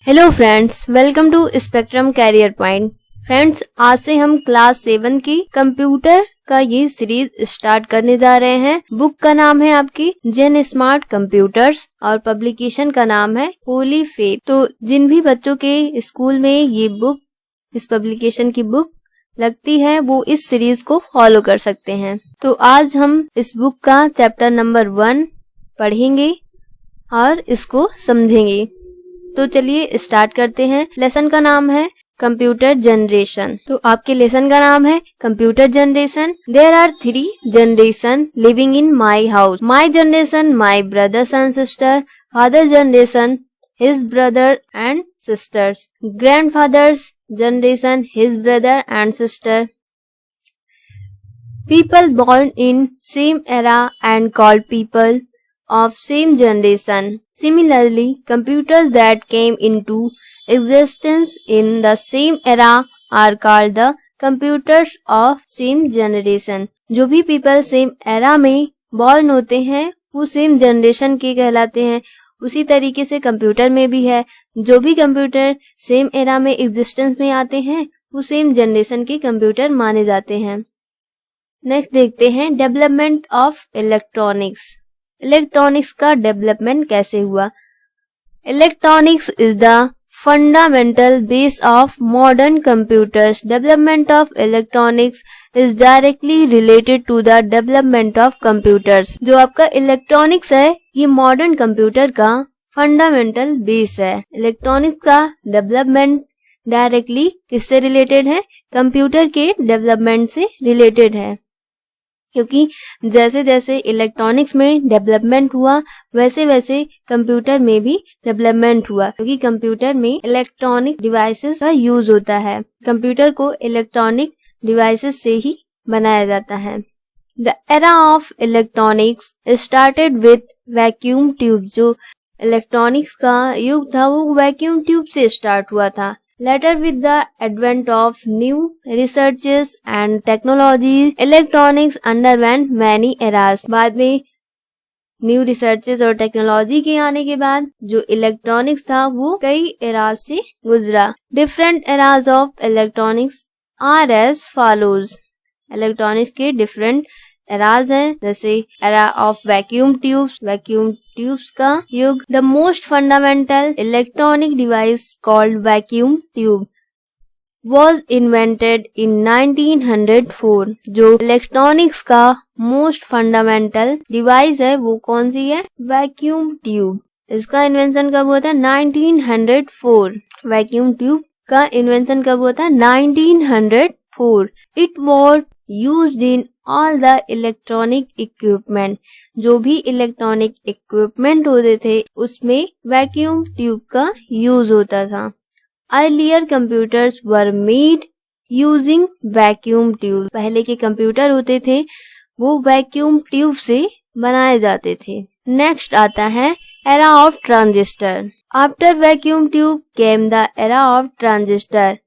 Hello friends, welcome to Spectrum Career Point. Friends, आज से हम क्लास 7 की कंप्यूटर का ये सीरीज स्टार्ट करने जा रहे हैं। बुक का नाम है आपकी जेन स्मार्ट कंप्यूटर्स और पब्लिकेशन का नाम है होली फेथ। तो जिन भी बच्चों के स्कूल में ये बुक, इस पब्लिकेशन की बुक लगती है, वो इस सीरीज को फॉलो कर सकते हैं। तो आज हम इस बुक का चैप्टर नंबर 1 पढ़ेंगे और इसको समझेंगे। तो चलिए स्टार्ट करते हैं। लेसन का नाम है कंप्यूटर जनरेशन। तो आपके लेसन का नाम है computer generation. There are 3 generation living in my house. My generation my brothers and sister, father generation his brother and sisters, grandfathers generation his brother and sister, people born in same era and called people of same generation. Similarly, computers that came into existence in the same era are called the computers of same generation. जो भी people same era में born होते हैं वो same generation के कहलाते हैं। उसी तरीके से कंप्यूटर में भी है, जो भी कंप्यूटर सेम एरा में एग्जिस्टेंस में आते हैं वो सेम जनरेशन के कंप्यूटर माने जाते हैं। नेक्स्ट देखते हैं डेवलपमेंट ऑफ इलेक्ट्रॉनिक्स। इलेक्ट्रॉनिक्स का डेवलपमेंट कैसे हुआ। Electronics is the fundamental base of modern computers. Development of electronics is directly related to the development of computers. जो आपका इलेक्ट्रॉनिक्स है ये मॉडर्न कंप्यूटर का फंडामेंटल बेस है। इलेक्ट्रॉनिक्स का डेवलपमेंट डायरेक्टली किससे रिलेटेड है? कंप्यूटर के डेवलपमेंट से रिलेटेड है, क्योंकि जैसे जैसे इलेक्ट्रॉनिक्स में डेवलपमेंट हुआ वैसे वैसे कंप्यूटर में भी डेवलपमेंट हुआ, क्योंकि कंप्यूटर में इलेक्ट्रॉनिक डिवाइसेस का यूज होता है। कंप्यूटर को इलेक्ट्रॉनिक डिवाइसेस से ही बनाया जाता है। The era of electronics started with vacuum tube. जो इलेक्ट्रॉनिक्स का युग था वो वैक्यूम ट्यूब से स्टार्ट हुआ था। Later, with the advent of new researches and technologies, electronics underwent many eras. बाद में न्यू रिसर्चेस और टेक्नोलॉजी के आने के बाद जो इलेक्ट्रॉनिक्स था वो कई एराज से गुजरा। Different eras of electronics are as follows. Electronics के डिफरेंट एराज हैं, जैसे एरा ऑफ वैक्यूम ट्यूब्स का युग। The most fundamental electronic device called vacuum tube was invented in 1904। जो इलेक्ट्रॉनिक्स का मोस्ट फंडामेंटल डिवाइस है वो कौन सी है? Vacuum tube. इसका इन्वेंशन कब हुआ था? 1904। वैक्यूम ट्यूब का इन्वेंशन कब हुआ था? 1904। It was used in all the electronic equipment. जो भी इलेक्ट्रॉनिक इक्विपमेंट होते थे उसमें वैक्यूम ट्यूब का यूज होता था। Earlier computers were made using vacuum tube. पहले के कंप्यूटर होते थे वो वैक्यूम ट्यूब से बनाए जाते थे। नेक्स्ट आता है era of transistor. After vacuum tube came the era of transistor.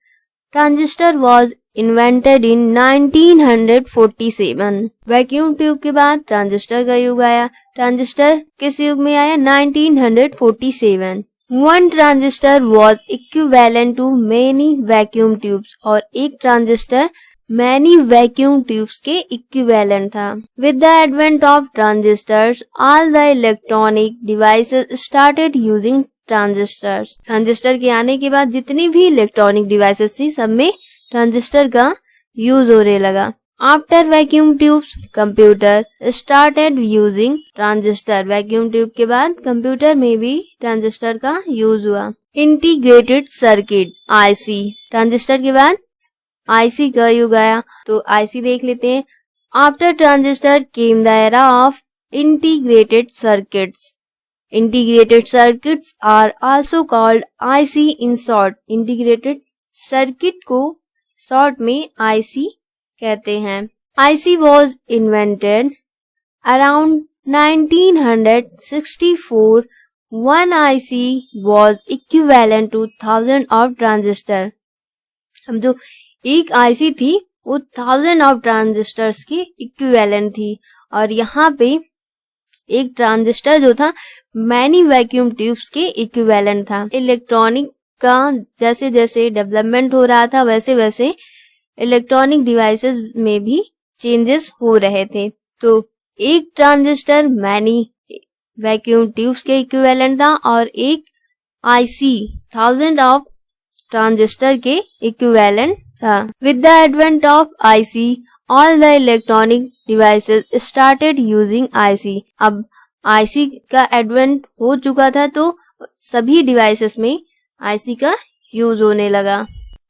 Transistor was invented in 1947। Vacuum tube के बाद ट्रांजिस्टर का युग आया। ट्रांजिस्टर किस युग में आया? 1947। One transistor was equivalent to many vacuum tubes. और एक ट्रांजिस्टर मैनी वैक्यूम ट्यूब्स के इक्विवेलेंट था। With the advent of transistors all the electronic devices started using transistors. Transistor के आने के बाद जितनी भी इलेक्ट्रॉनिक डिवाइसेस थी सब में ट्रांजिस्टर का यूज होने लगा। After vacuum tubes computer started using transistor. Vacuum tube के बाद कंप्यूटर में भी ट्रांजिस्टर का यूज हुआ। Integrated circuit IC. ट्रांजिस्टर के बाद आईसी का युग आया, तो आईसी देख लेते हैं। After transistor came the era of integrated circuits. Integrated circuits are also called IC in short. Integrated circuit को शॉर्ट में आईसी कहते हैं। IC was invented around 1964। One IC was equivalent to 1000 of transistor. अब जो एक IC थी वो 1000 of transistors की इक्विवेलेंट थी, और यहाँ पे एक ट्रांजिस्टर जो था मैनी वैक्यूम ट्यूब्स के इक्विवेलेंट था। इलेक्ट्रॉनिक का जैसे जैसे डेवलपमेंट हो रहा था वैसे वैसे इलेक्ट्रॉनिक डिवाइसेस में भी चेंजेस हो रहे थे। तो एक ट्रांजिस्टर मैनी वैक्यूम ट्यूब्स के इक्विवेलेंट था और एक आईसी थाउजेंड ऑफ ट्रांजिस्टर के इक्विवेलेंट था। With the advent of IC all the electronic devices started using IC. अब आईसी का एडवेंट हो चुका था तो सभी डिवाइसेस में आईसी का यूज होने लगा।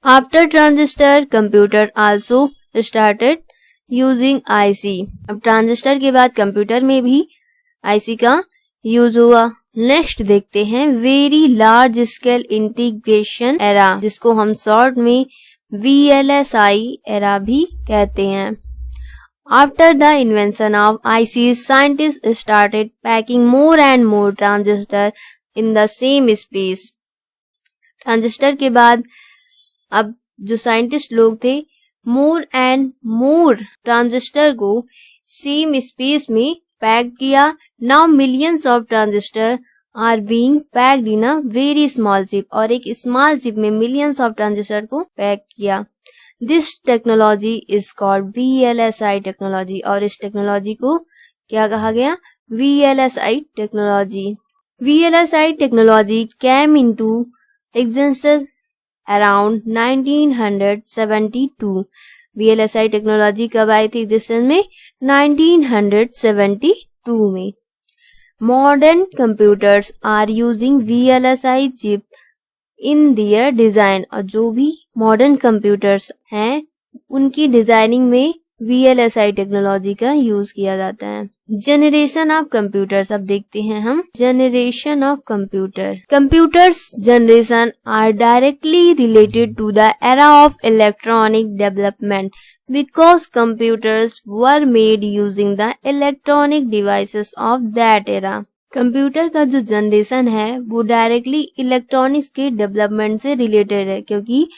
After transistor computer also started using IC. अब ट्रांजिस्टर के बाद कंप्यूटर में भी आईसी का यूज हुआ। नेक्स्ट देखते हैं very large scale integration era, जिसको हम शॉर्ट में VLSI एरा भी कहते हैं। After the invention of ICs, scientists started packing more and more transistors in the same space. Transistor के बाद अब जो साइंटिस्ट लोग थे मोर एंड मोर ट्रांजिस्टर को सेम स्पेस में पैक किया। Now millions of transistor are being packed in a very small chip, और एक स्मॉल चिप में मिलियंस ऑफ ट्रांजिस्टर को पैक किया। This technology is called VLSI technology, और इस टेक्नोलॉजी को क्या कहा गया? VLSI technology. VLSI technology came into existence around 1972। VLSI technology कब आई थी एग्जिस्टेंस में? 1972 में। Modern computers are using VLSI chip in their design, और जो भी मॉडर्न कंप्यूटर्स हैं उनकी डिजाइनिंग में VLSI टेक्नोलॉजी का यूज किया जाता है। जनरेशन ऑफ कंप्यूटर्स, अब देखते हैं हम generation of computer. Computers generation are directly related to the era of electronic development because computers were made using the electronic devices of that era. Computer का जो जनरेशन है वो डायरेक्टली इलेक्ट्रॉनिक्स के development से रिलेटेड है, क्योंकि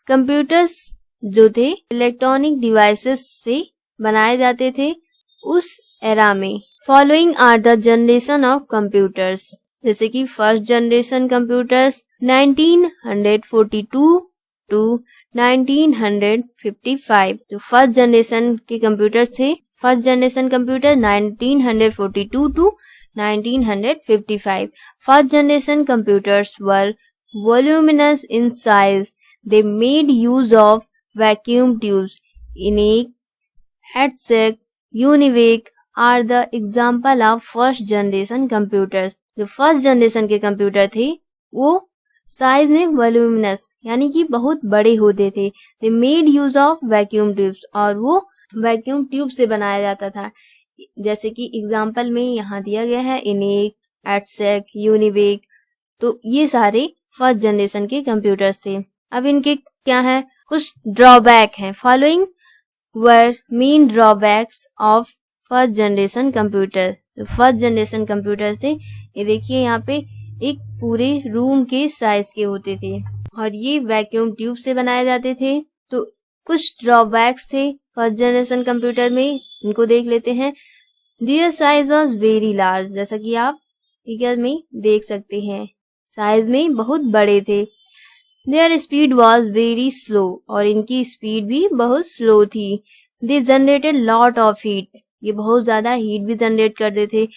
computers जो थे इलेक्ट्रॉनिक डिवाइसेस से बनाए जाते थे उस एरा में। Following are the generation of computers, जैसे कि फर्स्ट जनरेशन कंप्यूटर्स 1942 टू 1955। जो फर्स्ट जनरेशन के कंप्यूटर थे, first generation computer 1942 to 1955. First generation computers were voluminous in size. They made use of vacuum tubes. ENIAC, ETSEC, UNIVAC are the example of first generation computers. जो first generation के computer थे वो size में voluminous यानी कि बहुत बड़े होते थे। They made use of vacuum tubes, और वो वैक्यूम ट्यूब से बनाया जाता था। जैसे कि एग्जाम्पल में यहाँ दिया गया है ENIAC, ETSEC, UNIVAC, तो ये सारे फर्स्ट जनरेशन के कंप्यूटर्स थे। अब इनके क्या है, कुछ ड्रॉबैक हैं। Following were main drawbacks of first generation computer. जो फर्स्ट जनरेशन कंप्यूटर थे ये देखिए यहाँ पे एक पूरे रूम के साइज के होते थे और ये वैक्यूम ट्यूब से बनाए जाते थे। तो कुछ ड्रॉबैक्स थे फर्स्ट जनरेशन कंप्यूटर में, इनको देख लेते हैं। Their size was very large, जैसा कि आप फिगर में देख सकते हैं, साइज में बहुत बड़े थे। Their speed was very slow, और इनकी स्पीड भी बहुत स्लो थी। They generated lot of heat, ये बहुत ज्यादा हीट भी जनरेट करते थे।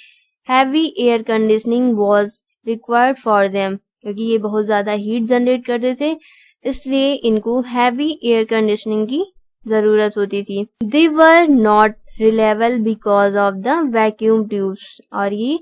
Heavy air conditioning was required for them, क्योंकि ये बहुत ज्यादा हीट जनरेट करते थे इसलिए इनको हैवी एयर कंडीशनिंग की जरूरत होती थी। They were not reliable because of the vacuum tubes, और ये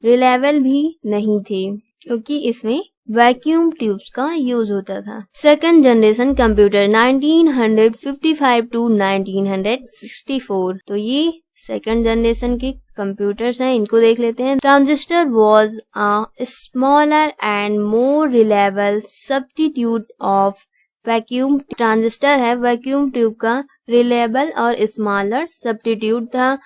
रिलायबल भी नहीं थे क्योंकि इसमें वैक्यूम ट्यूब्स का यूज होता था। सेकंड जनरेशन कंप्यूटर 1955 टू 1964, तो ये सेकंड जनरेशन के कंप्यूटर्स हैं, इनको देख लेते हैं। Transistor was a smaller and more reliable substitute of vacuum. Transistor है वैक्यूम ट्यूब का रिलायबल और स्मॉलर सब्स्टिट्यूट था।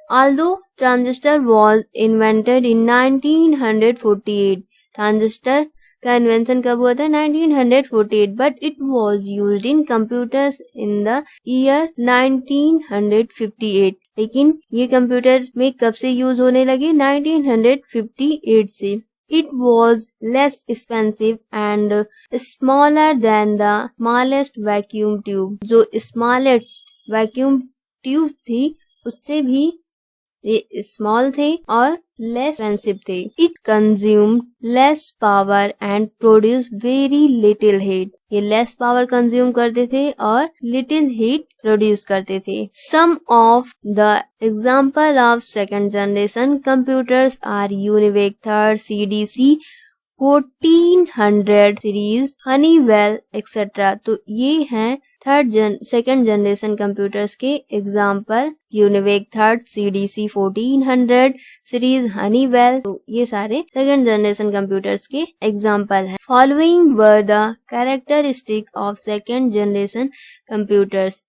Although transistor was invented in 1948, transistor का इन्वेंशन कब हुआ था? 1948, but it was used in computers in the year 1958, लेकिन ये कंप्यूटर में कब से यूज होने लगे? 1958 से। It was less expensive and smaller than the smallest vacuum tube. जो smallest vacuum tube थी उससे भी ये स्मॉल थे और लेस एक्सपेंसिव थे. It consumed less power and produce very little heat. ये लेस पावर कंज्यूम करते थे और लिटिल हीट प्रोड्यूस करते थे. Some of the example of second generation computers are UNIVAC third, CDC 1400 series, Honeywell etcetera. तो ये हैं सेकेंड जनरेशन कंप्यूटर्स के example. UNIVAC third, CDC 1400 series, Honeywell. तो ये सारे सेकेंड जनरेशन कंप्यूटर्स के एग्जाम्पल हैं. Following were the characteristic of second generation computers.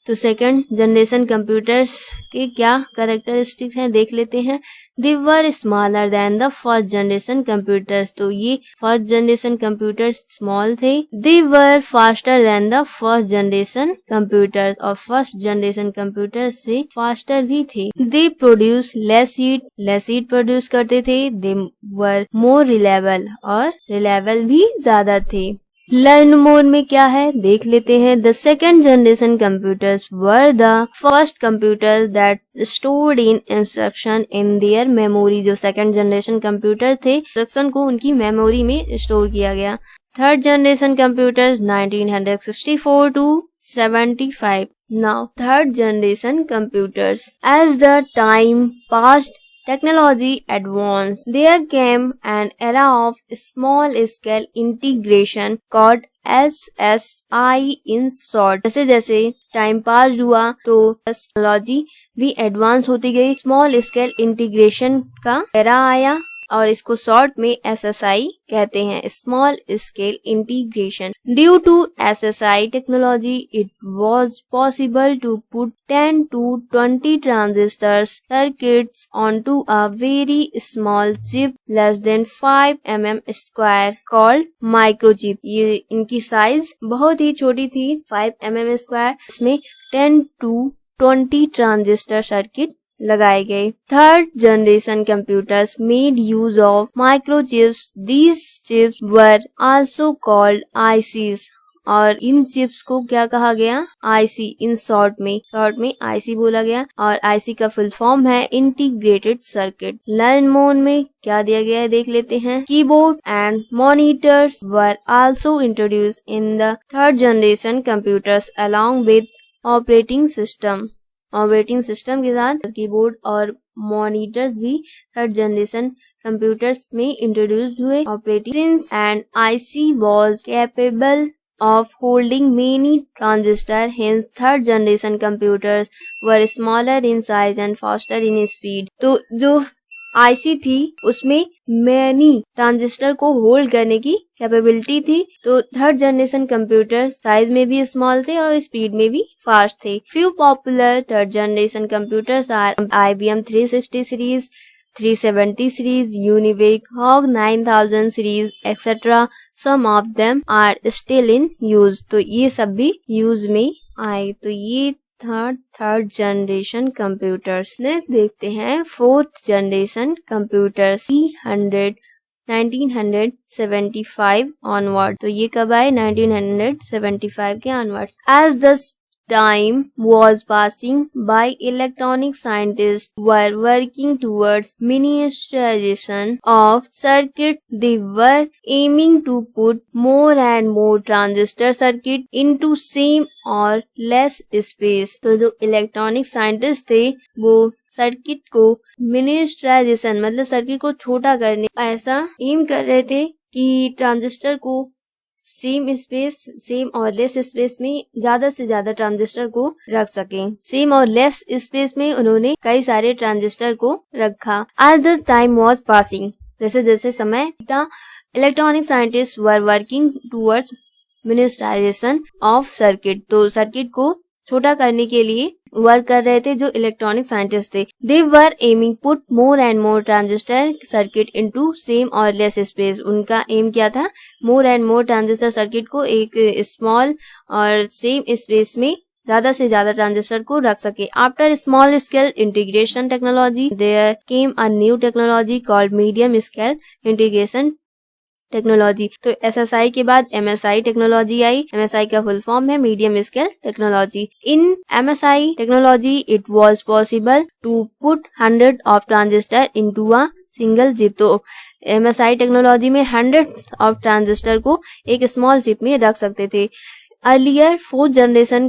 तो सेकेंड जनरेशन कंप्यूटर्स के क्या कैरेक्टरिस्टिक्स हैं देख लेते हैं. They were smaller than the first generation computers. तो ये फर्स्ट जनरेशन कंप्यूटर्स स्मॉल थे. They were faster than the first generation computers. और फर्स्ट जनरेशन कंप्यूटर्स से फास्टर भी थे. They produce less heat produce करते थे. They were more reliable और reliable भी ज्यादा थे. लर्न मोड में क्या है देख लेते हैं. The second generation computers were the first computer that stored in instruction in their memory. जो सेकेंड जनरेशन कंप्यूटर थे इंस्ट्रक्शन को उनकी मेमोरी में स्टोर किया गया. Third generation computers 1964 to 75. Now third generation computers. As the time passed, technology advanced. There came an era of small-scale integration called SSI in short. जैसे जैसे time pass हुआ तो टेक्नोलॉजी भी एडवांस होती गई. स्मॉल स्केल इंटीग्रेशन का era आया और इसको शॉर्ट में SSI कहते हैं, small scale integration. Due to SSI technology it was possible to put 10 to 20 transistor circuits onto a very small chip less than 5 mm square called microchip. ये इनकी size बहुत ही छोटी थी, 5 mm स्क्वायर. इसमें 10 to 20 transistor circuit लगाए गए. Third generation computers made use of microchips. These chips were also called ICs. और इन chips को क्या कहा गया? IC इन शॉर्ट में IC बोला गया. और IC का फुल फॉर्म है इंटीग्रेटेड सर्किट. लर्न मोड में क्या दिया गया है देख लेते हैं. Keyboard and monitors were also introduce in the third generation computers along with operating system. Operating system के साथ कीबोर्ड और मॉनिटर्स भी थर्ड जनरेशन कंप्यूटर्स में इंट्रोड्यूस हुए. Operating and IC was capable of holding many transistors, hence third generation computers were smaller in size and faster in speed. तो जो IC थी उसमें मैनी ट्रांजिस्टर को होल्ड करने की कैपेबिलिटी थी. तो थर्ड जनरेशन कंप्यूटर साइज में भी स्मॉल थे और स्पीड में भी फास्ट थे. Few popular third generation computers are IBM 360 series, 370 series, Univac, Hog 9000 series, etc. Some of them are still in use. तो ये सब भी यूज में आए. तो ये थर्ड जनरेशन कंप्यूटर्स. नेक्स्ट देखते हैं फोर्थ जनरेशन कंप्यूटर्स. 1975 ऑनवर्ड. तो ये कब आए? 1975 के onward. As the time was passing by, electronic scientists were working towards miniaturization of circuit. They were aiming to put more and more transistor circuit into same or less space. तो जो electronic scientist थे वो circuit को miniaturisation मतलब circuit को छोटा करने ऐसा एम कर रहे थे कि ट्रांजिस्टर को सेम और लेस स्पेस में ज्यादा से ज्यादा ट्रांजिस्टर को रख सकें. सेम और लेस स्पेस में उन्होंने कई सारे ट्रांजिस्टर को रखा. As the time was passing, जैसे जैसे समय बीता, electronic scientist were working towards miniaturisation of circuit. तो सर्किट को छोटा करने के लिए वर्क कर रहे थे जो इलेक्ट्रॉनिक साइंटिस्ट थे. They were aiming put more and more transistor circuit into same और लेस स्पेस. उनका एम क्या था? More and more transistor circuit को एक स्मॉल और सेम स्पेस में ज्यादा से ज्यादा ट्रांजिस्टर को रख सके। After small scale integration technology there came a new technology called medium scale integration technology. तो SSI के बाद MSI टेक्नोलॉजी आई। MSI का फुल फॉर्म है medium scale technology. In MSI technology it was possible to put 100 of transistor into a single chip. तो MSI technology में 100 of transistor को एक स्मॉल चिप में रख सकते थे। Earlier fourth generation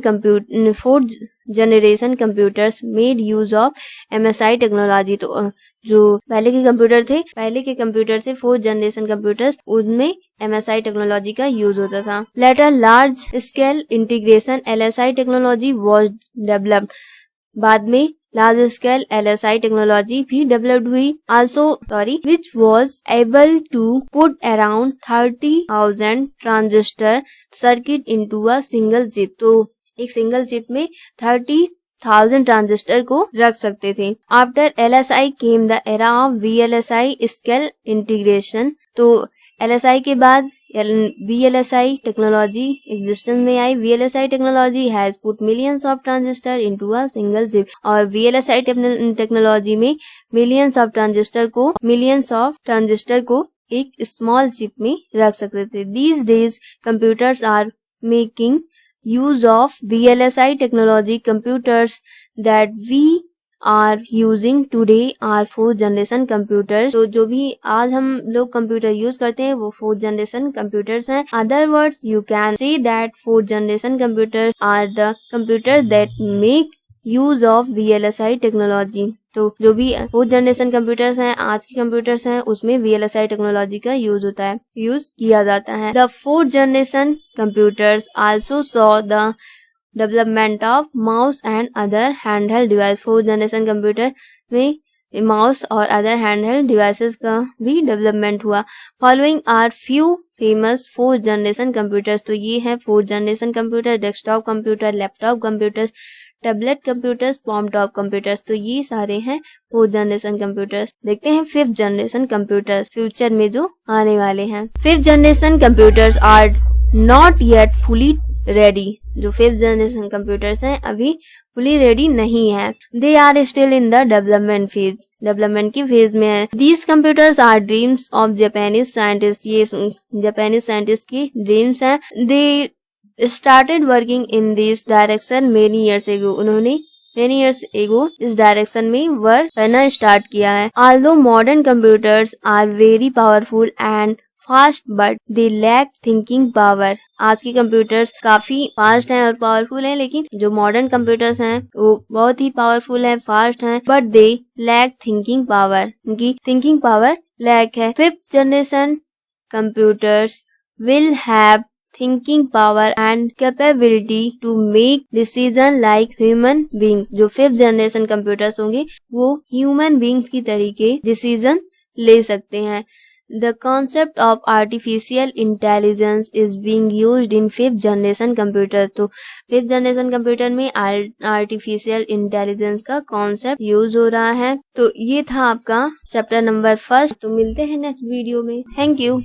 computers made use of MSI technology. तो जो पहले के कंप्यूटर थे फोर्थ जनरेशन कंप्यूटर्स, उनमें MSI टेक्नोलॉजी का यूज होता था। Later large scale integration LSI technology was developed. बाद में लार्ज स्केल LSI टेक्नोलॉजी भी डेवलप्ड हुई which was able to put around 30,000 transistor circuit into a single chip। तो एक सिंगल चिप में 30,000 ट्रांजिस्टर को रख सकते थे। After LSI came the era of VLSI scale integration. तो LSI के बाद VLSI टेक्नोलॉजी एग्जिस्टेंस में आई। VLSI technology has put millions of transistor into a single chip. और VLSI टेक्नोलॉजी में मिलियंस ऑफ ट्रांजिस्टर को एक स्मॉल चिप में रख सकते थे। These days computers are making use of VLSI technology। computers that we are using today are fourth generation computers। तो जो भी आज हम लोग कंप्यूटर यूज करते हैं वो फोर्थ जनरेशन कंप्यूटर्स हैं। Other words you can say that fourth generation computers are the computer that make use of VLSI technology. तो जो भी फोर्थ जनरेशन कंप्यूटर्स हैं, आज के कंप्यूटर्स हैं, उसमें VLSI टेक्नोलॉजी का यूज किया जाता है। The fourth generation computers also saw the development of mouse and other handheld device. Fourth generation computer में माउस और अदर हैंडहेल्ड डिवाइसेस का भी डेवलपमेंट हुआ। Following are few famous fourth generation computers. तो ये है fourth generation computer, desktop computer, laptop computers, tablet computers, palmtop computers. तो ये सारे हैं फोर्थ जनरेशन कंप्यूटर्स। देखते हैं फिफ्थ जनरेशन कंप्यूटर्स फ्यूचर में जो आने वाले हैं। Fifth generation computers are not yet fully ready. जो फिफ्थ जनरेशन कंप्यूटर्स हैं अभी फुली रेडी नहीं है। They are still in the development की फेज में है। These computers are dreams of Japanese scientist. ये जापानीज साइंटिस्ट की ड्रीम्स हैं। They started working in this direction many years ago। उन्होंने many years ago इस डायरेक्शन में वर्क करना स्टार्ट किया है। Although modern computers are very powerful and fast but they lack thinking power। आज के कंप्यूटर्स काफी फास्ट हैं और पावरफुल हैं, लेकिन जो मॉडर्न कंप्यूटर्स हैं वो बहुत ही पावरफुल हैं, फास्ट हैं, but they lack thinking power. उनकी थिंकिंग पावर लैक है। Fifth generation computers will have thinking power and capability to make decision like human beings। जो फिफ्थ जनरेशन कंप्यूटर्स होंगे वो ह्यूमन बींग्स की तरीके डिसीजन ले सकते हैं। The concept of artificial intelligence is being used in fifth generation computer। तो fifth generation computer में आर्टिफिशियल इंटेलिजेंस का कॉन्सेप्ट यूज हो रहा है। तो ये था आपका चैप्टर नंबर 1। तो मिलते हैं नेक्स्ट वीडियो में। Thank you.